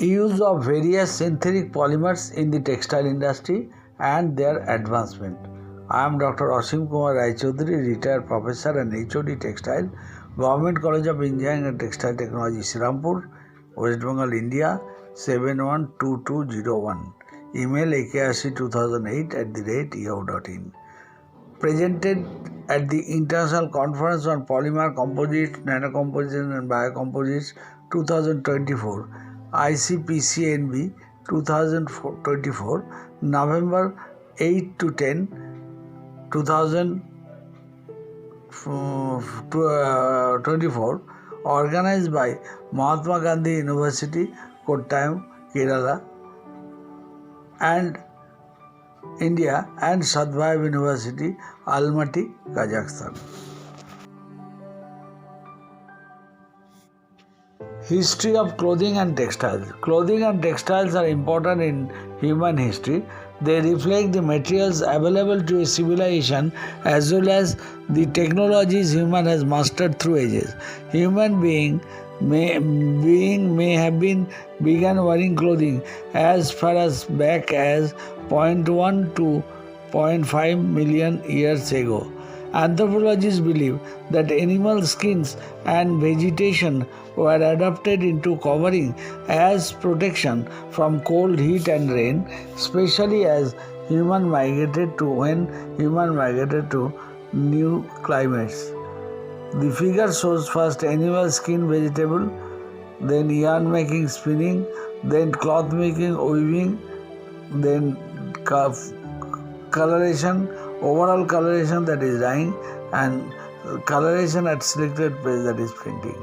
Use of various synthetic polymers in the textile industry and their advancement. I am Dr. Asim Kumar Raichaudhary, retired professor and HOD Textile, Government College of Engineering and Textile Technology, Srirampur, West Bengal, India, 712201. Email akarc2008@yahoo.in. Presented at the International Conference on Polymer Composites, Nanocomposites and Biocomposites 2024, ICPCNB 2024, November 8 to 10, 2024, organized by Mahatma Gandhi University, Kottayam, Kerala, and India, and Sadbhav University, Almaty, Kazakhstan. History of clothing and textiles. Clothing and textiles are important in human history. They reflect the materials available to a civilization as well as the technologies human has mastered through ages. Human being may have began wearing clothing as far as back as 0.1 to 0.5 million years ago. Anthropologists believe that animal skins and vegetation were adapted into covering as protection from cold, heat and rain, especially as human migrated to new climates. The figure shows first animal skin, vegetable, then yarn making, spinning, then cloth making, weaving, then coloration, overall coloration, that is dyeing, and coloration at selected place, that is printing.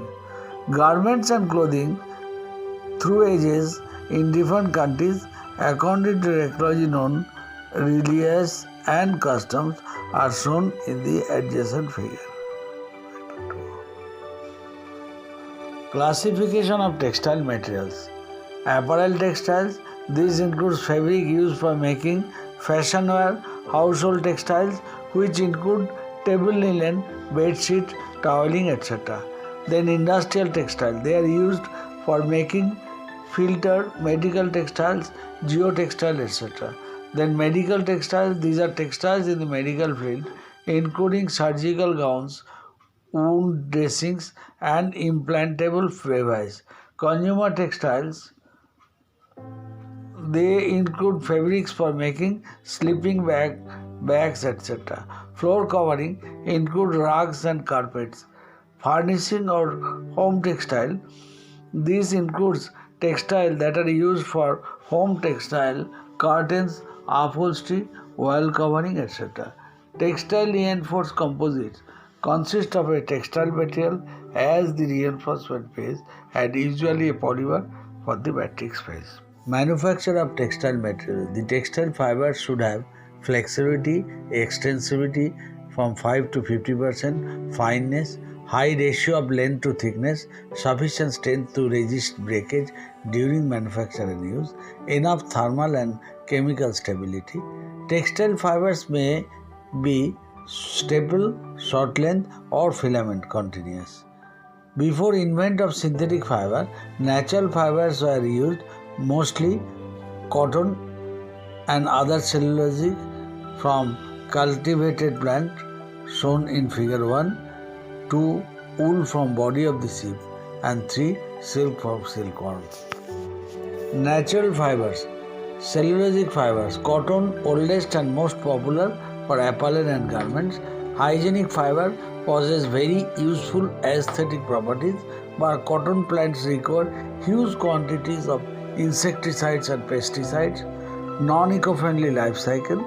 Garments and clothing through ages in different countries according to technology known, religious and customs are shown in the adjacent figure. Classification of textile materials. Apparel textiles. This includes fabric used for making fashion wear, household textiles, which include table linen, bed sheet, toweling, etc. Then industrial textiles. They are used for making filter, medical textiles, geotextile, etc. Then medical textiles. These are textiles in the medical field, including surgical gowns, wound dressings, and implantable devices. Consumer textiles. They include fabrics for making sleeping bags, etc. Floor covering include rugs and carpets. Furnishing or home textile. This includes textile that are used for home textile, curtains, upholstery, wall covering, etc. Textile reinforced composites consist of a textile material as the reinforcement phase and usually a polymer for the matrix phase. Manufacture of textile material. The textile fibers should have flexibility, extensivity from 5 to 50%, fineness, high ratio of length to thickness, sufficient strength to resist breakage during manufacture and use, enough thermal and chemical stability. Textile fibers may be staple, short length or filament continuous. Before invent of synthetic fiber, natural fibers were used, mostly cotton and other cellulosic from cultivated plant shown in figure 1, 2 wool from body of the sheep, and 3 silk from silkworm. Natural fibers. Cellulosic fibers. Cotton, oldest and most popular for apparel and garments. Hygienic fiber possess very useful aesthetic properties, but cotton plants require huge quantities of insecticides and pesticides. Non-eco-friendly life cycle.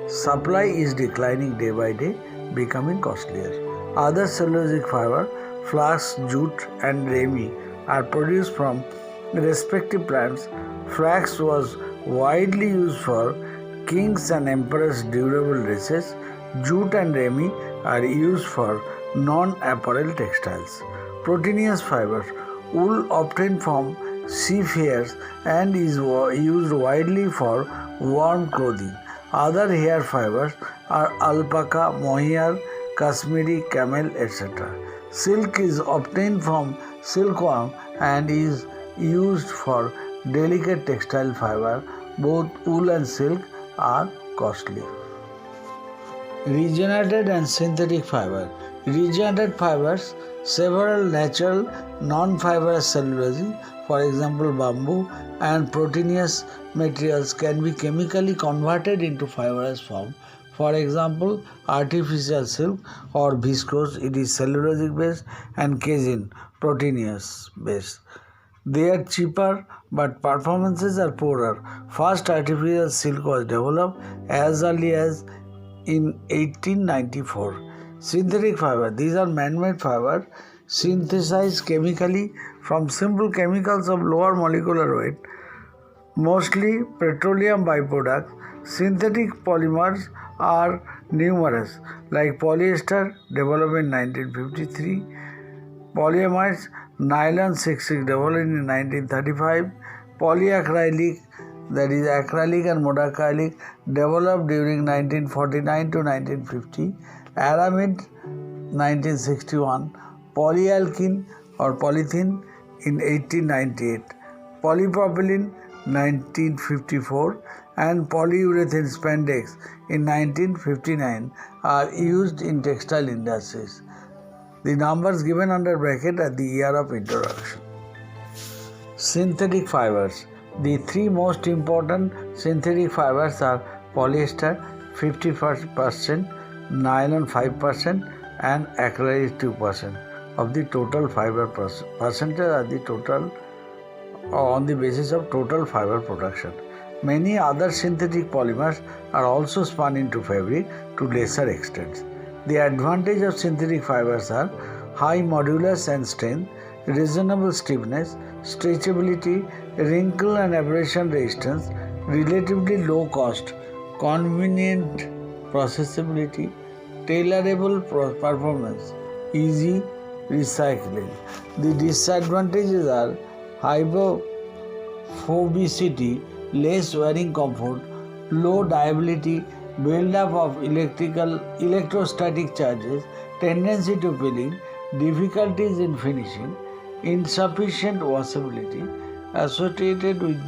Supply is declining day by day, becoming costlier. Other cellulosic fiber, flax, jute and rami are produced from respective plants. Flax was widely used for kings and emperors' durable dresses. Jute and rami are used for non-apparel textiles. Proteinous fibers. Wool obtained from sheep hairs and is used widely for warm clothing. Other hair fibers are alpaca, mohair, Kashmiri, camel, etc. Silk is obtained from silkworm and is used for delicate textile fiber, both wool and silk, are costly. Regenerated and synthetic fiber. Regenerated fibers, several natural non-fibrous cellulose, for example bamboo, and proteinous materials can be chemically converted into fibrous form. For example, artificial silk or viscose, it is cellulosic based, and casein, proteinous based. They are cheaper, but performances are poorer. First artificial silk was developed as early as in 1894. Synthetic fiber. These are man-made fiber synthesized chemically from simple chemicals of lower molecular weight, mostly petroleum byproducts. Synthetic polymers are numerous, like polyester, developed in 1953, polyamides, nylon 66, developed in 1935, polyacrylic, that is acrylic and modacrylic, developed during 1949 to 1950, aramid 1961, polyalkene or polythene in 1898, polypropylene 1954, and polyurethane spandex in 1959 are used in textile industries. The numbers given under bracket are the year of introduction. Synthetic fibers. The three most important synthetic fibers are polyester 50%, nylon 5%, and acrylic 2% of the total fiber percentage are the total on the basis of total fiber production. Many other synthetic polymers are also spun into fabric to lesser extents. The advantage of synthetic fibers are high modulus and strength, reasonable stiffness, stretchability, wrinkle and abrasion resistance, relatively low cost, convenient processability, tailorable performance, easy recycling. The disadvantages are hydrophobicity, less wearing comfort, low durability, build-up of electrostatic charges, tendency to peeling, difficulties in finishing, insufficient washability associated with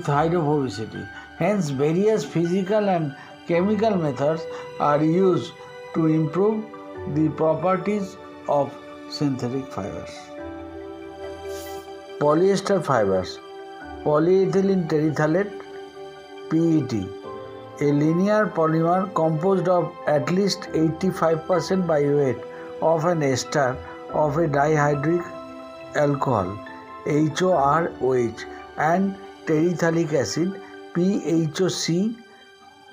hydrophobicity. Hence, various physical and chemical methods are used to improve the properties of synthetic fibers. Polyester fibers. Polyethylene terephthalate, PET, a linear polymer composed of at least 85% by weight of an ester of a dihydric alcohol, HOROH, and terephthalic acid, PHOC,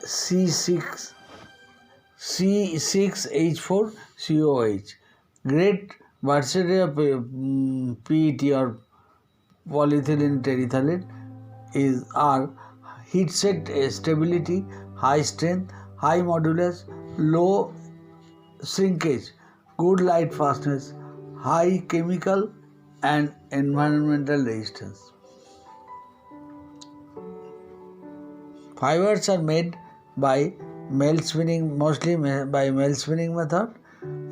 C6H4COH. Great versatility of PET or polyethylene terephthalate are heat set stability, high strength, high modulus, low shrinkage, good light fastness, high chemical and environmental resistance. Fibers are made by melt spinning, mostly by melt spinning method.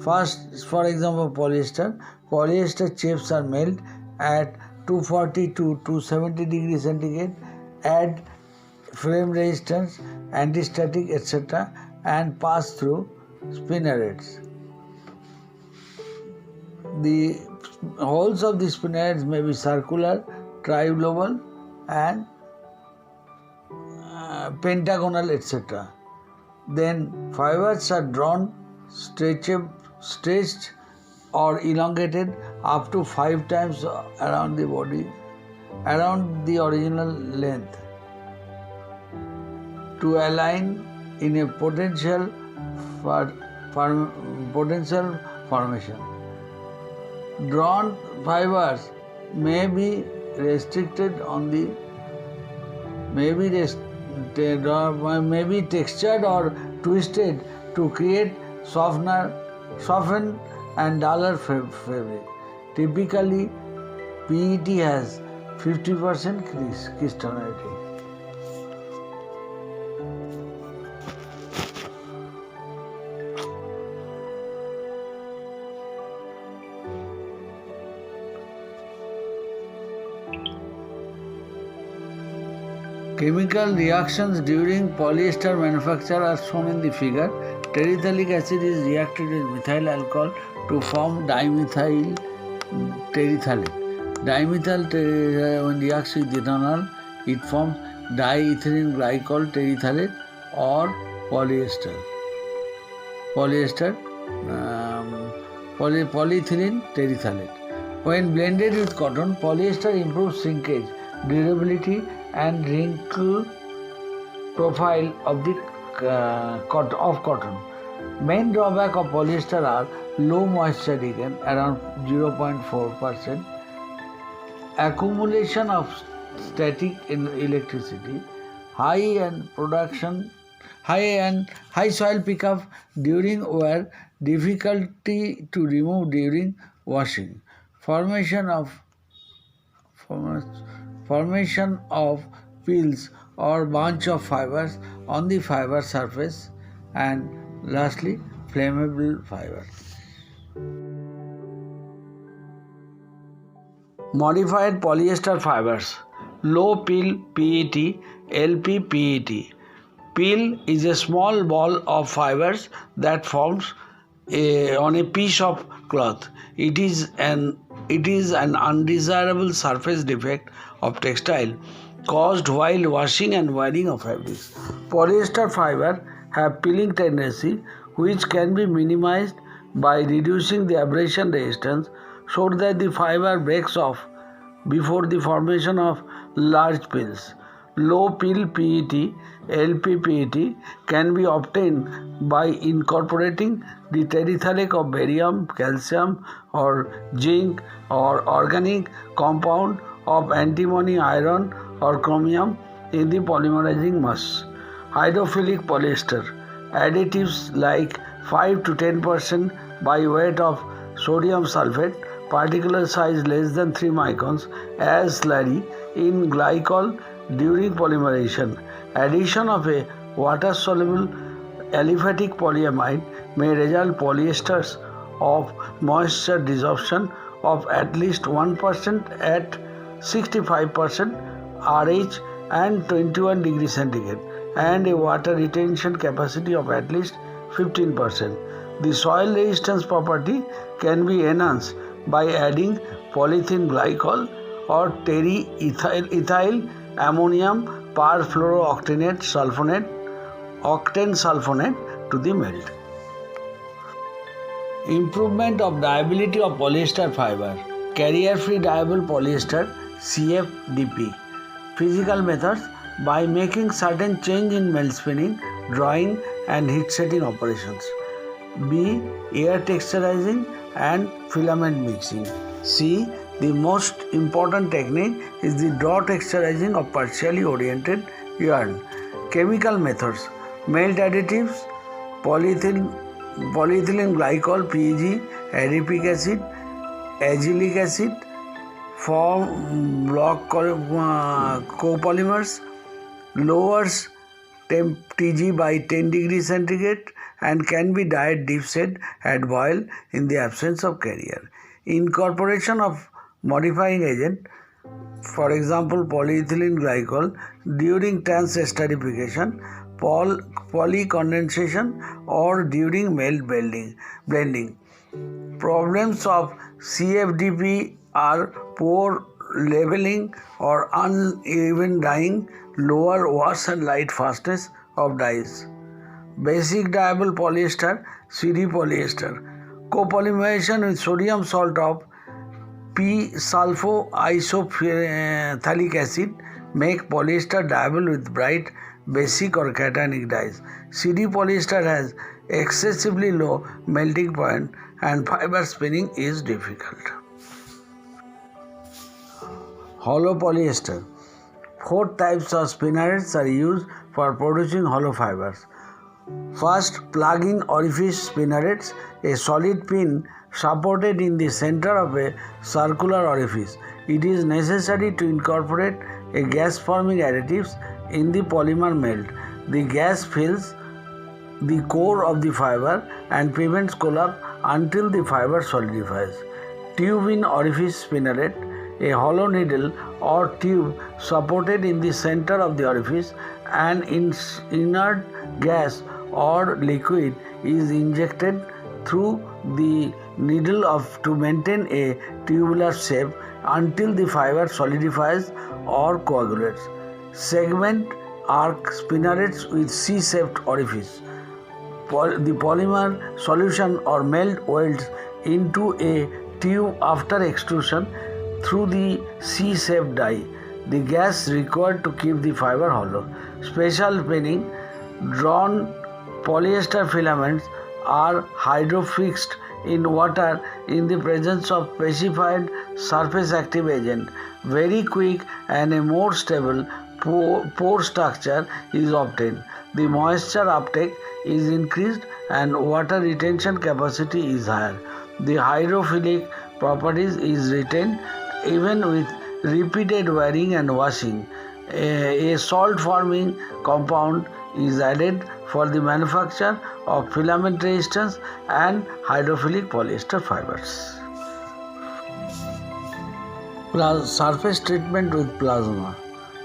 First, for example, polyester chips are melted at 240 to 270 degrees centigrade, add flame resistance, anti-static, etc., and pass through spinnerets. The holes of the spinnerets may be circular, tri-global, and pentagonal, etc. Then fibers are drawn, stretched or elongated up to 5 times around the body, around the original length, to align in a potential formation. Drawn fibers may be textured or twisted to create soften and duller fabric. Typically, PET has 50% crystallinity. Chemical reactions during polyester manufacture are shown in the figure. Terephthalic acid is reacted with methyl alcohol to form dimethyl terephthalate. When reacts with ethanol, it forms diethylene glycol terephthalate or polyester. Polyethylene terephthalate. When blended with cotton, polyester improves shrinkage, durability, and wrinkle profile of cotton. Main drawback of polyester are low moisture retain, around 0.4%, accumulation of static electricity, high soil pickup during wear, difficulty to remove during washing, formation of peels or bunch of fibers on the fiber surface, and lastly flammable fiber. Modified polyester fibers. Low peel PET, LP PET. Peel is a small ball of fibers that forms on a piece of cloth. It is an undesirable surface defect of textile caused while washing and wearing of fabrics. Polyester fiber have peeling tendency, which can be minimized by reducing the abrasion resistance so that the fiber breaks off before the formation of large peels. Low peel PET, LPPET can be obtained by incorporating the terephthalate of barium, calcium, or zinc, or organic compound of antimony, iron, or chromium in the polymerizing mass. Hydrophilic polyester. Additives like 5 to 10% by weight of sodium sulfate, particular size less than 3 microns, as slurry in glycol during polymerization. Addition of a water-soluble aliphatic polyamide may result polyesters of moisture desorption of at least 1% at 65% RH and 21 degrees centigrade, and a water retention capacity of at least 15%. The soil resistance property can be enhanced by adding polyethylene glycol or ethyl ammonium perfluorooctane sulfonate to the melt. Improvement of dyeability of polyester fiber. Carrier-free dyeable polyester CFDP. Physical methods: by making certain change in melt spinning, drying, and heat setting operations. B. Air texturizing and filament mixing. C. The most important technique is the draw texturizing of partially oriented yarn. Chemical methods: melt additives, polyethylene glycol PEG, adipic acid, azelaic acid, form block copolymers, lowers Tg by 10 degrees centigrade, and can be dyed deep set at boil in the absence of carrier. Incorporation of modifying agent, for example polyethylene glycol, during transesterification, polycondensation, or during melt blending. Problems of CFDP are poor leveling or uneven dyeing, lower wash and light fastness of dyes. Basic dyeable polyester, CD polyester. Copolymerization with sodium salt of p-sulfoisophthalic acid make polyester dyeable with bright basic or cationic dyes. CD polyester has excessively low melting point and fiber spinning is difficult. Hollow polyester. 4 types of spinnerets are used for producing hollow fibers. First, plug-in orifice spinnerets, a solid pin supported in the center of a circular orifice. It is necessary to incorporate a gas-forming additives in the polymer melt. The gas fills the core of the fiber and prevents collapse until the fiber solidifies. Tube-in orifice spinneret, a hollow needle or tube supported in the center of the orifice, and inert gas or liquid is injected through the needle to maintain a tubular shape until the fiber solidifies or coagulates. Segment arc spinnerets with C-shaped orifice. The polymer solution or melt welds into a tube after extrusion through the C-shaped die. The gas required to keep the fiber hollow. Special pinning. Drawn polyester filaments are hydrofixed in water in the presence of specified surface active agent. Very quick and a more stable pore structure is obtained. The moisture uptake is increased and water retention capacity is higher. The hydrophilic properties is retained even with repeated wearing and washing. A salt forming compound is added for the manufacture of filament resistance and hydrophilic polyester fibers. Surface treatment with plasma.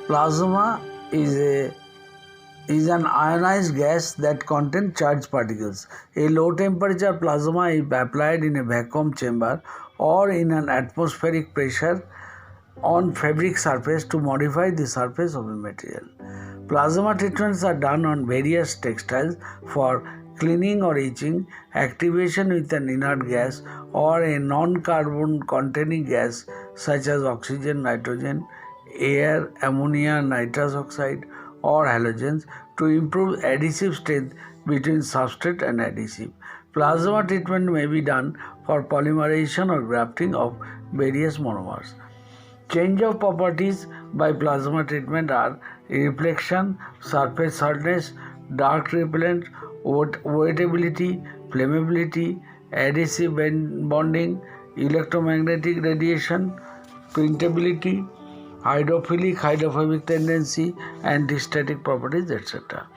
Plasma is an ionized gas that contains charged particles. A low temperature plasma is applied in a vacuum chamber or in an atmospheric pressure on fabric surface to modify the surface of a material. Plasma treatments are done on various textiles for cleaning or etching, activation with an inert gas or a non-carbon containing gas such as oxygen, nitrogen, air, ammonia, nitrous oxide or halogens to improve adhesive strength between substrate and adhesive. Plasma treatment may be done for polymerization or grafting of various monomers. Change of properties by plasma treatment are reflection, surface hardness, dark repellent, wettability, flammability, adhesive bonding, electromagnetic radiation, printability, hydrophobic tendency, anti-static properties, etc.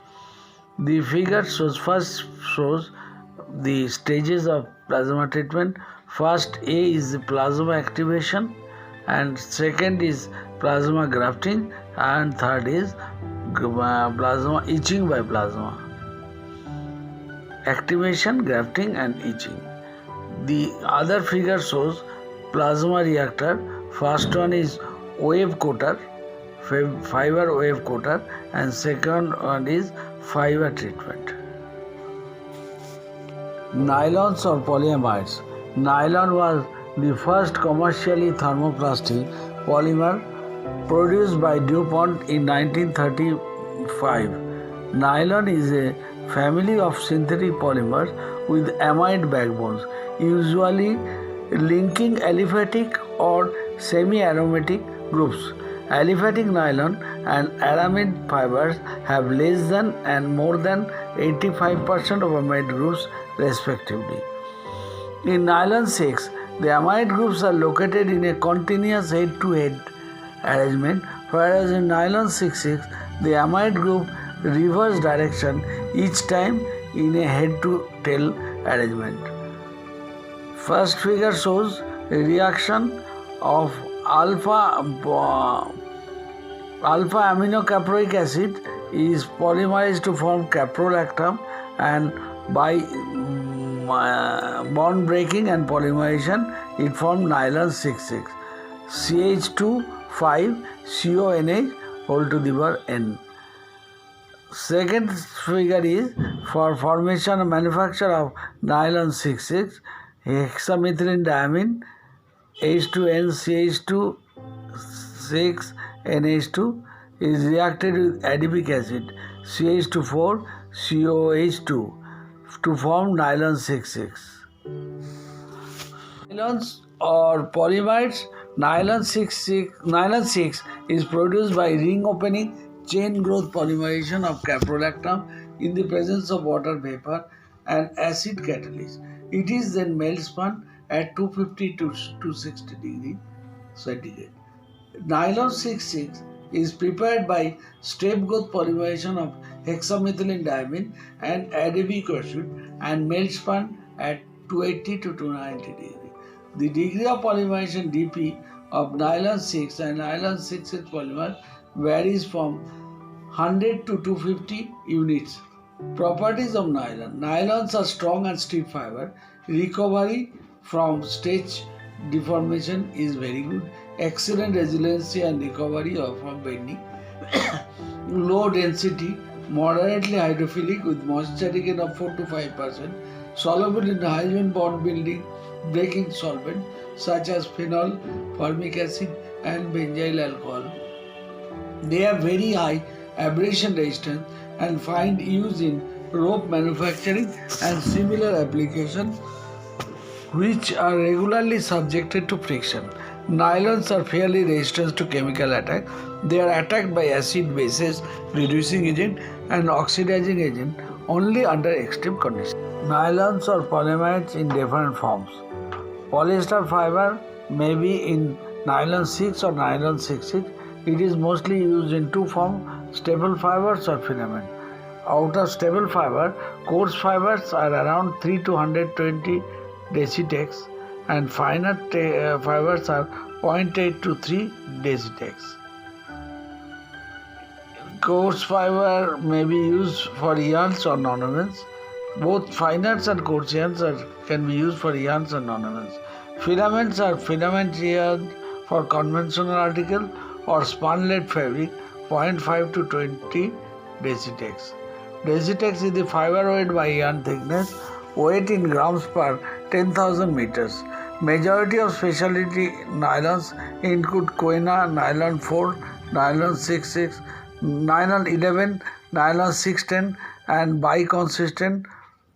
The figure first shows the stages of plasma treatment. First, A is the plasma activation, and second is plasma grafting, and third is plasma etching by plasma. Activation, grafting and etching. The other figure shows plasma reactor. First one is wave coater, fiber wave coater, and second one is fiber treatment. Nylons or polyamides. Nylon was the first commercially thermoplastic polymer produced by DuPont in 1935. Nylon is a family of synthetic polymers with amide backbones, usually linking aliphatic or semi-aromatic groups. Aliphatic nylon and aramid fibers have less than and more than 85% of amide groups respectively. In nylon 6, the amide groups are located in a continuous head-to-head arrangement, whereas in nylon 6,6, the amide group reverse direction each time in a head-to-tail arrangement. First figure shows a reaction of alpha aminocaproic acid is polymerized to form caprolactam, and by bond breaking and polymerization it forms nylon 6,6, CH2 5 CONH whole to the power n. Second figure is for formation and manufacture of nylon 6,6, hexamethylene diamine H2N CH2 6 NH2 is reacted with adipic acid CH2 4 COH2 to form nylon 6,6. Nylons or polyamides. Nylon 6 is produced by ring opening chain growth polymerization of caprolactam in the presence of water vapor and acid catalyst. It is then melt spun at 250 to 260 degree centigrade. Nylon 6,6 is prepared by step growth polymerization of hexamethylene diamine and adipic acid and melt spun at 280 to 290 degree. The degree of polymerization dP of nylon 6 and nylon 6 polymer varies from 100 to 250 units. Properties of nylon. Nylons are strong and stiff fiber. Recovery from stretch deformation is very good. Excellent resiliency and recovery from bending. Low density, moderately hydrophilic with moisture retain of 4 to 5%. Soluble in hydrogen bond building breaking solvent such as phenol, formic acid and benzyl alcohol. They have very high abrasion resistance and find use in rope manufacturing and similar applications which are regularly subjected to friction. Nylons are fairly resistant to chemical attack. They are attacked by acid, bases, reducing agent and oxidizing agent only under extreme conditions. Nylons are polymers in different forms. Polyester fiber may be in nylon 6 or nylon 6/6. It is mostly used in two forms, staple fibers or filament. Out of staple fiber, coarse fibers are around 3 to 120 decitex and finer fibers are 0.8 to 3 decitex. Coarse fiber may be used for yarns or ornaments. Both finers and coarse yarns can be used for yarns and ornaments. Filaments are filament yarn for conventional article or spunlace fabric 0.5 to 20 decitex. Decitex is the fiber weight by yarn thickness, weight in grams per 10,000 meters. Majority of specialty nylons include Quena, nylon 4, nylon 6/6, nylon 11, nylon 610 and bi-consistent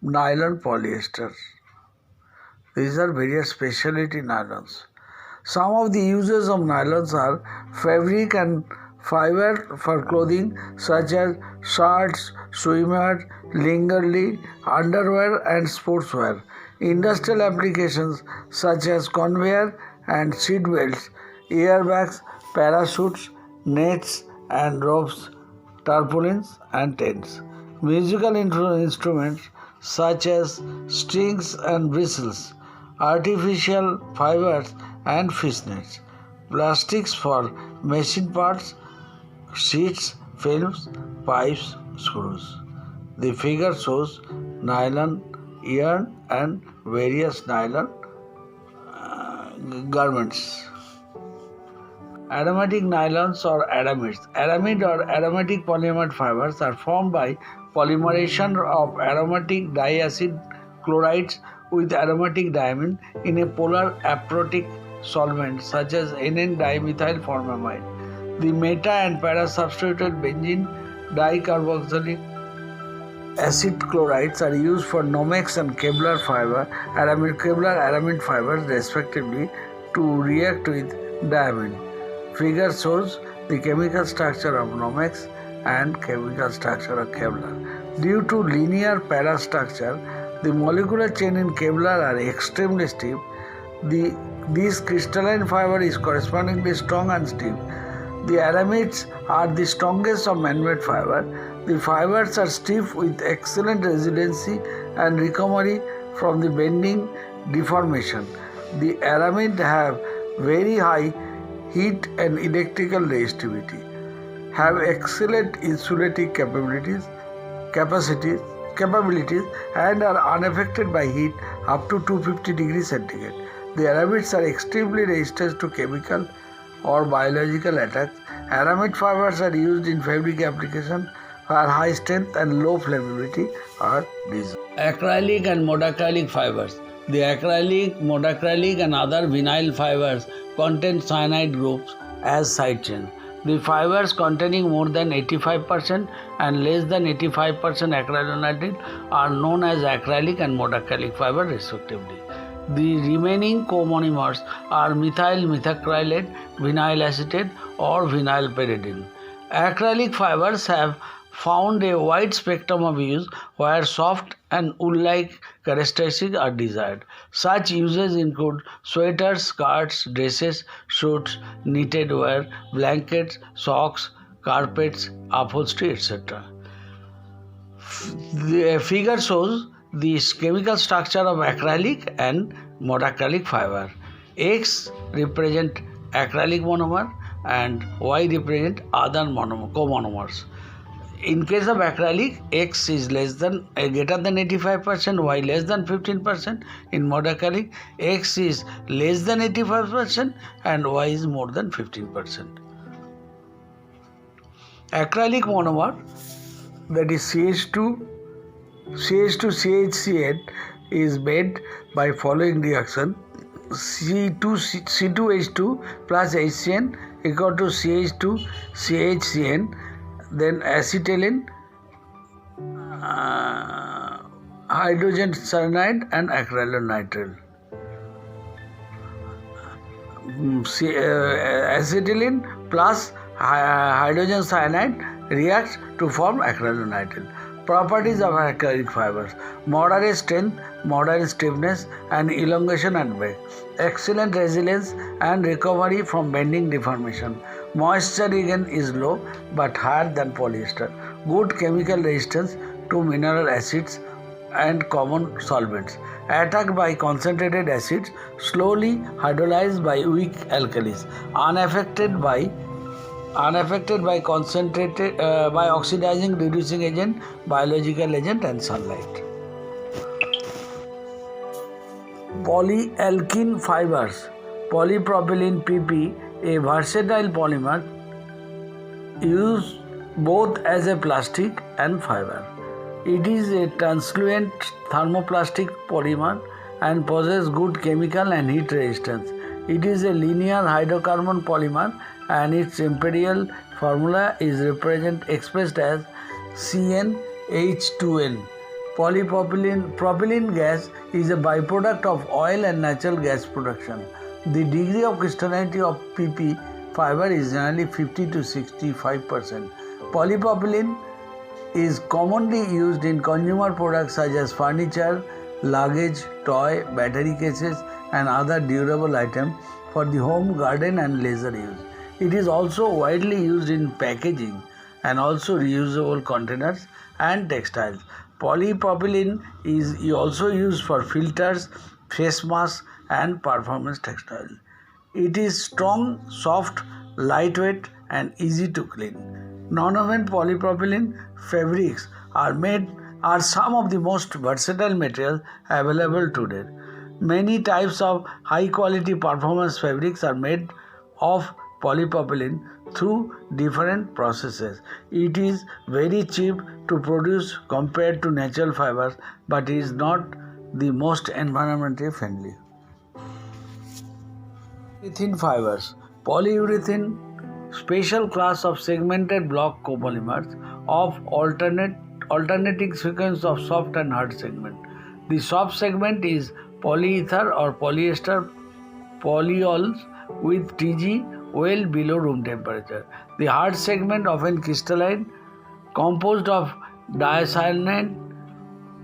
nylon polyester. These are various specialty nylons. Some of the uses of nylons are fabric and fiber for clothing such as shirts, swimwear, lingerie, underwear and sportswear. Industrial applications such as conveyor and seat belts, airbags, parachutes, nets and ropes, tarpaulins and tents. Musical instruments such as strings and bristles, artificial fibers and fishnets, plastics for machine parts, sheets, films, pipes, screws. The figure shows nylon yarn and various nylon garments. Aromatic nylons or aramids. Aramid or aromatic polymer fibers are formed by polymerization of aromatic diacid chlorides with aromatic diamine in a polar aprotic solvent such as NN-dimethyl formamide. The meta and para substituted benzene dicarboxylic acid chlorides are used for Nomex and Kevlar aramid fibers respectively to react with diamine. Figure shows the chemical structure of Nomex and chemical structure of Kevlar. Due to linear para structure, the molecular chain in Kevlar are extremely stiff. This crystalline fiber is correspondingly strong and stiff. The aramids are the strongest of man-made fiber. The fibers are stiff with excellent resiliency and recovery from the bending deformation. The aramids have very high heat and electrical resistivity, have excellent insulating capabilities and are unaffected by heat up to 250 degrees centigrade. The aramids are extremely resistant to chemical or biological attacks. Aramid fibers are used in fabric application where high strength and low flammability are desired. Acrylic and modacrylic fibers. The acrylic, modacrylic and other vinyl fibers contain cyanide groups as side chains. The fibers containing more than 85% and less than 85% acrylonitrile are known as acrylic and modacrylic fiber respectively. The remaining comonomers are methyl methacrylate, vinyl acetate or vinyl pyridine. Acrylic fibers have found a wide spectrum of use where soft and wool-like characteristics are desired. Such uses include sweaters, skirts, dresses, suits, knitted wear, blankets, socks, carpets, upholstery, etc. The figure shows the chemical structure of acrylic and modacrylic fiber. X represent acrylic monomer, and Y represent other comonomers. In case of acrylic, X is greater than 85%, Y less than 15%. In monoacrylic, X is less than 85% and Y is more than 15%. Acrylic monomer, that is CH2CHCN, is made by following reaction: C2H2 plus HCN equal to CH2CHCN, then acetylene, hydrogen cyanide and acrylonitrile. Acetylene plus hydrogen cyanide reacts to form acrylonitrile. Properties of acrylic fibers: moderate strength, moderate stiffness and elongation at break, excellent resilience and recovery from bending deformation, moisture regain is low but higher than polyester, good chemical resistance to mineral acids and common solvents, attacked by concentrated acids, slowly hydrolyzed by weak alkalis, unaffected by concentrated by oxidizing reducing agent, biological agent and sunlight. Polyalkene fibers. Polypropylene PP, a versatile polymer used both as a plastic and fiber. It is a translucent thermoplastic polymer and possesses good chemical and heat resistance. It is a linear hydrocarbon polymer and its imperial formula is expressed as CnH2n. Propylene gas is a byproduct of oil and natural gas production. The degree of crystallinity of PP fiber is generally 50 to 65%. Polypropylene is commonly used in consumer products such as furniture, luggage, toy, battery cases and other durable items for the home, garden and leisure use. It is also widely used in packaging and also reusable containers and textiles. Polypropylene is also used for filters, face masks and performance textiles. It is strong, soft, lightweight and easy to clean. Non-woven polypropylene fabrics are some of the most versatile materials available today. Many types of high quality performance fabrics are made of polypropylene through different processes. It is very cheap to produce compared to natural fibers, but is not the most environmentally friendly. Polyurethane fibers. Polyurethane, special class of segmented block copolymers of alternating sequence of soft and hard segment. The soft segment is polyether or polyester polyols with Tg well below room temperature. The hard segment, often crystalline, composed of diacyanide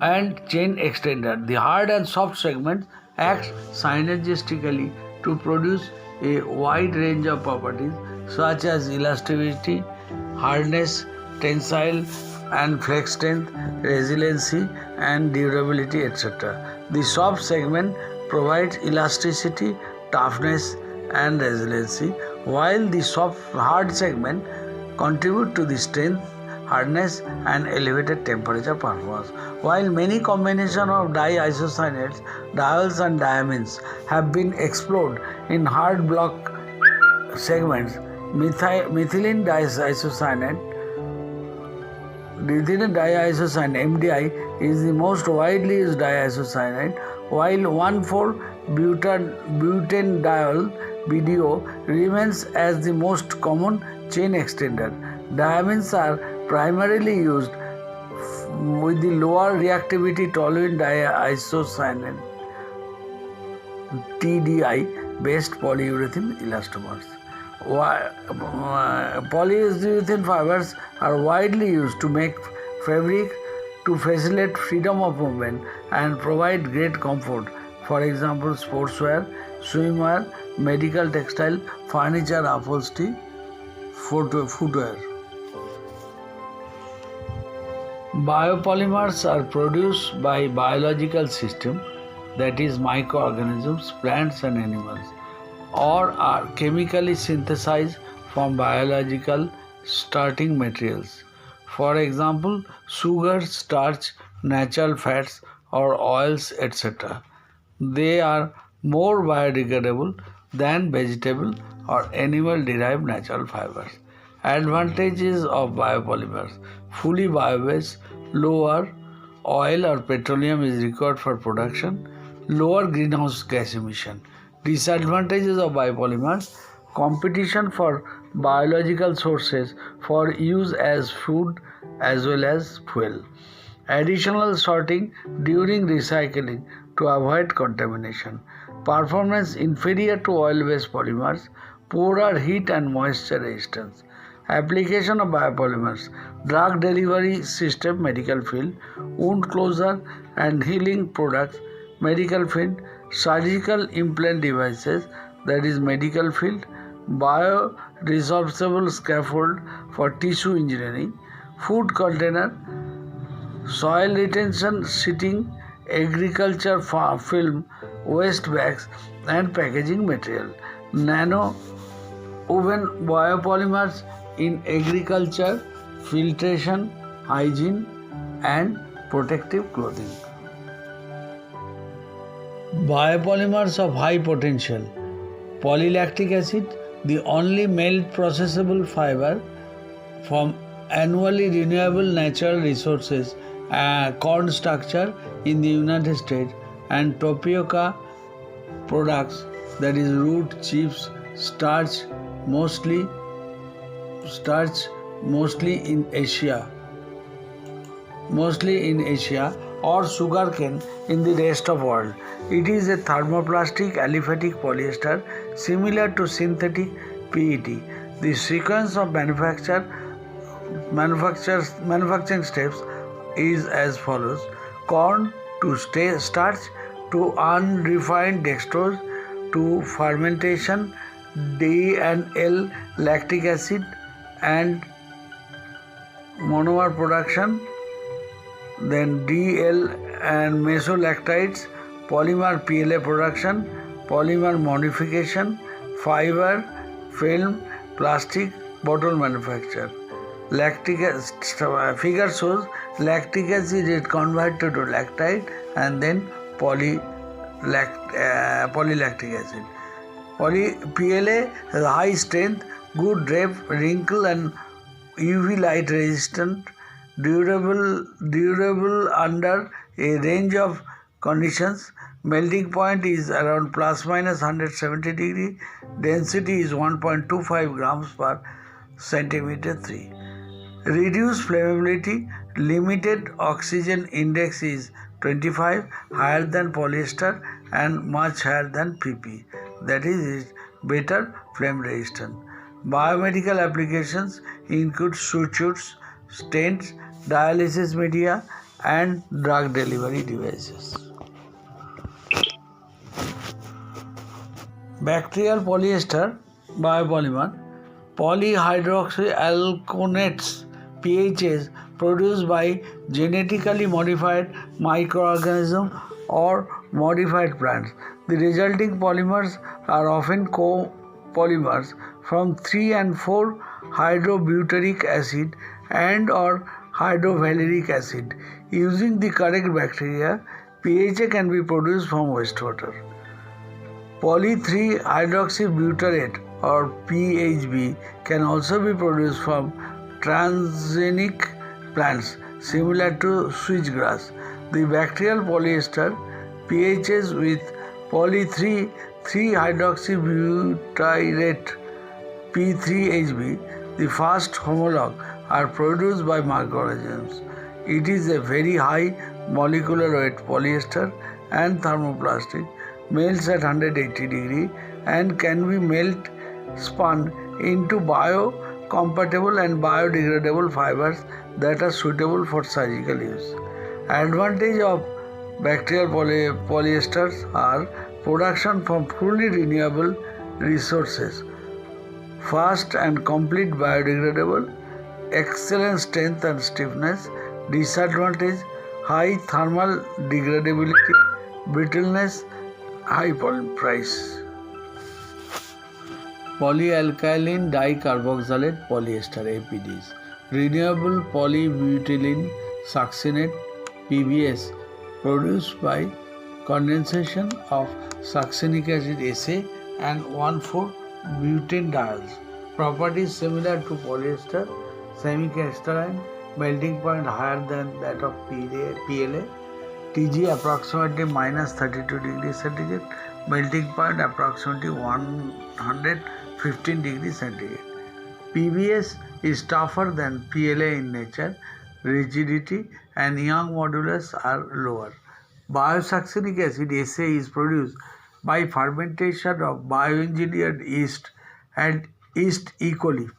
and chain extender. The hard and soft segments act synergistically to produce a wide range of properties such as elasticity, hardness, tensile and flex strength, resiliency and durability, etc. The soft segment provides elasticity, toughness and resiliency, while the hard segment contribute to the strength, hardness and elevated temperature performance. While many combinations of diisocyanates, diols and diamines have been explored in hard block segments, methylene diisocyanate MDI is the most widely used diisocyanate, while 1,4-butanediol BDO remains as the most common chain extender. Diamines are primarily used with the lower reactivity tolerant diisocyanate TDI based polyurethane elastomers. Polyurethane fibers are widely used to make fabric to facilitate freedom of movement and provide great comfort. For example, sportswear, swimwear, medical textile, furniture, upholstery, footwear. Biopolymers are produced by biological systems, that is microorganisms, plants and animals. or are chemically synthesized from biological starting materials. For example, sugar, starch, natural fats, or oils, etc. They are more biodegradable than vegetable or animal derived natural fibers. Advantages of biopolymers: fully bio-based, lower oil or petroleum is required for production, lower greenhouse gas emission. Disadvantages of biopolymers: competition for biological sources for use as food as well as fuel. Additional sorting during recycling to avoid contamination. Performance inferior to oil-based polymers, poorer heat and moisture resistance. Application of biopolymers: drug delivery system, medical field, wound closure and healing products, medical field, surgical implant devices, that is medical field, bioresorbable scaffold for tissue engineering, food container, soil retention sheeting, agriculture film, waste bags and packaging material. Nano woven biopolymers in agriculture, filtration, hygiene and protective clothing. Biopolymers of high potential. Polylactic acid, the only melt processable fiber from annually renewable natural resources, corn structure in the United States, and tapioca products, that is root, chips, starch mostly in Asia, or sugarcane in the rest of world. It is a thermoplastic aliphatic polyester similar to synthetic PET. The sequence of manufacturing steps is as follows: corn to starch to unrefined dextrose to fermentation, D and L lactic acid and monomer production, then DL and mesolactides, polymer PLA production, polymer modification, fiber, film, plastic, bottle manufacture. Figure shows lactic acid is converted to lactide and then polylactic acid. PLA has high strength, good drape, wrinkle and UV light resistant, durable under a range of conditions. Melting point is around plus minus 170 degree. Density is 1.25 grams per centimeter 3. Reduced flammability. Limited oxygen index is 25, higher than polyester and much higher than PP. That is better flame resistant. Biomedical applications include sutures, stents, dialysis media and drug delivery devices. Bacterial polyester biopolymer. Polyhydroxyalkonates PHAs produced by genetically modified microorganisms or modified plants. The resulting polymers are often copolymers from 3 and 4 hydrobutyric acid and or hydrovaleric acid. Using the correct bacteria, PHA can be produced from wastewater. Poly-3-hydroxybutyrate or PHB can also be produced from transgenic plants similar to switchgrass. The bacterial polyester PHAs with poly-3-hydroxybutyrate P3HB, the first homologue, are produced by microorganisms. It is a very high molecular weight polyester and thermoplastic, melts at 180 degree and can be spun into biocompatible and biodegradable fibers that are suitable for surgical use. Advantage of bacterial polyesters are production from fully renewable resources, fast and complete biodegradable, excellent strength and stiffness. Disadvantage: high thermal degradability, brittleness, high price. polyalkylene dicarboxylate polyester (APDs), renewable polybutylene succinate (PBS), produced by condensation of succinic acid SA and 1,4-butene-diols. Properties similar to polyester, semi-crystalline, melting point higher than that of PLA, Tg approximately minus 32 degrees centigrade, melting point approximately 115 degrees centigrade. PBS is tougher than PLA in nature, rigidity and Young modulus are lower. Biosuccinic acid SA is produced by fermentation of bioengineered yeast and yeast E. coli.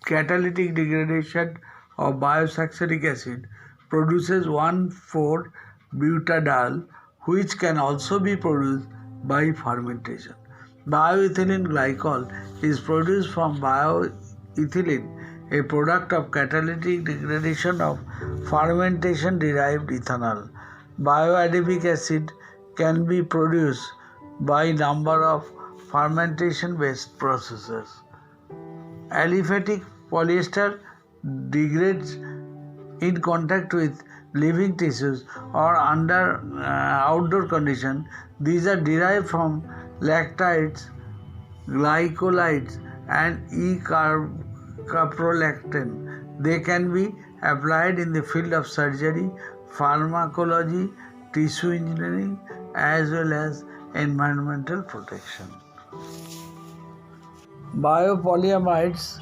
Catalytic degradation of biosuccinic acid produces 1,4-butadiol, which can also be produced by fermentation. Bioethylene glycol is produced from bioethylene, a product of catalytic degradation of fermentation derived ethanol. Bioadipic acid can be produced by number of fermentation based processes. Aliphatic polyester degrades in contact with living tissues or under outdoor conditions. These are derived from lactides, glycolides and E-caprolactam. They can be applied in the field of surgery, pharmacology, tissue engineering as well as environmental protection. Biopolymerides.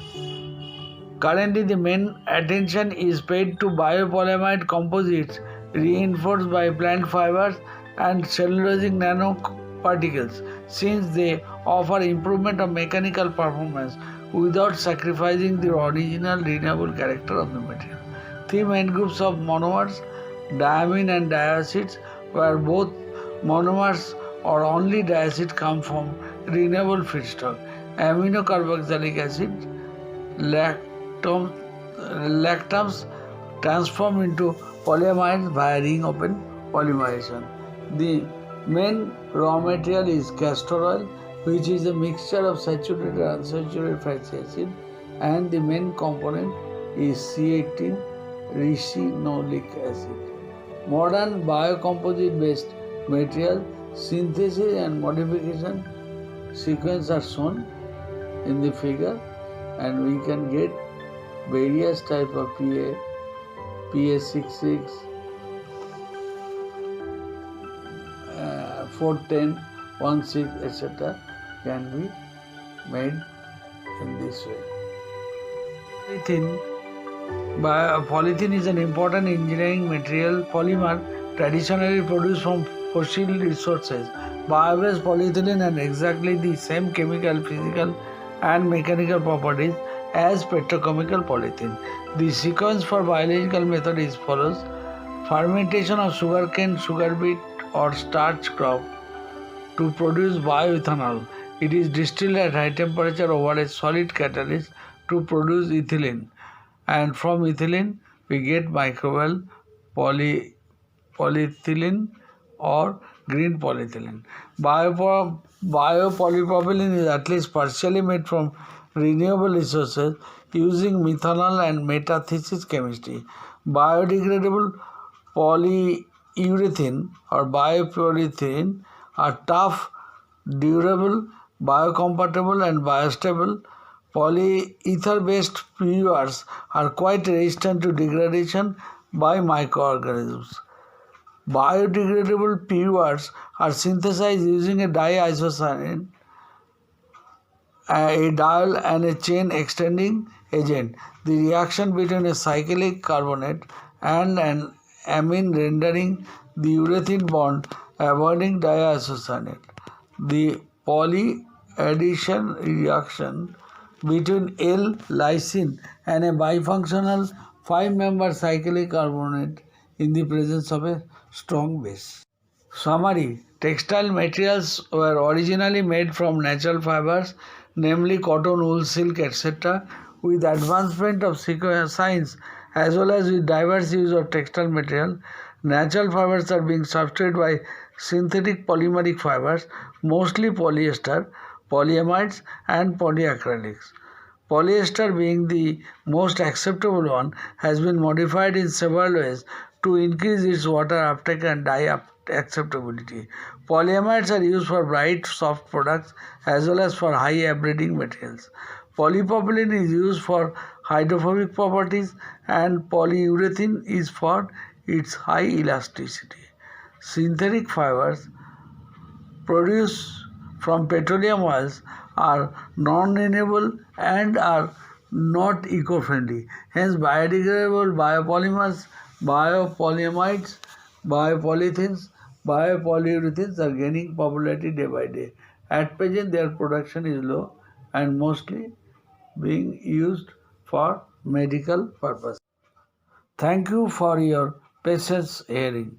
Currently, the main attention is paid to biopolymer composites reinforced by plant fibers and cellulosic nanoparticles, since they offer improvement of mechanical performance without sacrificing the original renewable character of the material. Three main groups of monomers, diamine and diacids, where both monomers or only diacid come from renewable feedstock. Aminocarboxylic acid, lactams transform into polyamides via ring open polymerization. The main raw material is castor oil, which is a mixture of saturated and unsaturated fatty acid, and the main component is C18 ricinoleic acid. Modern biocomposite based material synthesis and modification sequence are shown in the figure, and we can get various type of PA66, 410, 16, etc. can be made in this way. Polythene is an important engineering material polymer traditionally produced from fossil resources. Bio-based polyethylene has exactly the same chemical, physical and mechanical properties as petrochemical polythene. The sequence for biological method is follows. Fermentation of sugarcane, sugar beet or starch crop to produce bioethanol. It is distilled at high temperature over a solid catalyst to produce ethylene, and from ethylene we get microbial polyethylene or green polyethylene. Biopolypropylene is at least partially made from renewable resources using methanol and metathesis chemistry. Biodegradable polyurethane or biopolyethylene are tough, durable, biocompatible and biostable. Polyether-based PURs are quite resistant to degradation by microorganisms. Biodegradable PURs are synthesized using a diisocyanate, a diol and a chain extending agent. The reaction between a cyclic carbonate and an amine rendering the urethane bond, avoiding diisocyanate. The polyaddition reaction between L-lysine and a bifunctional 5-member cyclic carbonate in the presence of a strong base. Summary: textile materials were originally made from natural fibers, namely cotton, wool, silk, etc. With advancement of science as well as with diverse use of textile material, natural fibers are being substituted by synthetic polymeric fibers, mostly polyester, polyamides, and polyacrylics. Polyester, being the most acceptable one, has been modified in several ways to increase its water uptake and dye acceptability. Polyamides are used for bright, soft products as well as for high abrading materials. Polypropylene is used for hydrophobic properties, and polyurethane is for its high elasticity. Synthetic fibers produced from petroleum oils are non-renewable and are not eco-friendly. Hence, biodegradable biopolymers, biopolyamides, biopolyethanes, biopolyurethanes are gaining popularity day by day. At present, their production is low and mostly being used for medical purposes. Thank you for your patience hearing.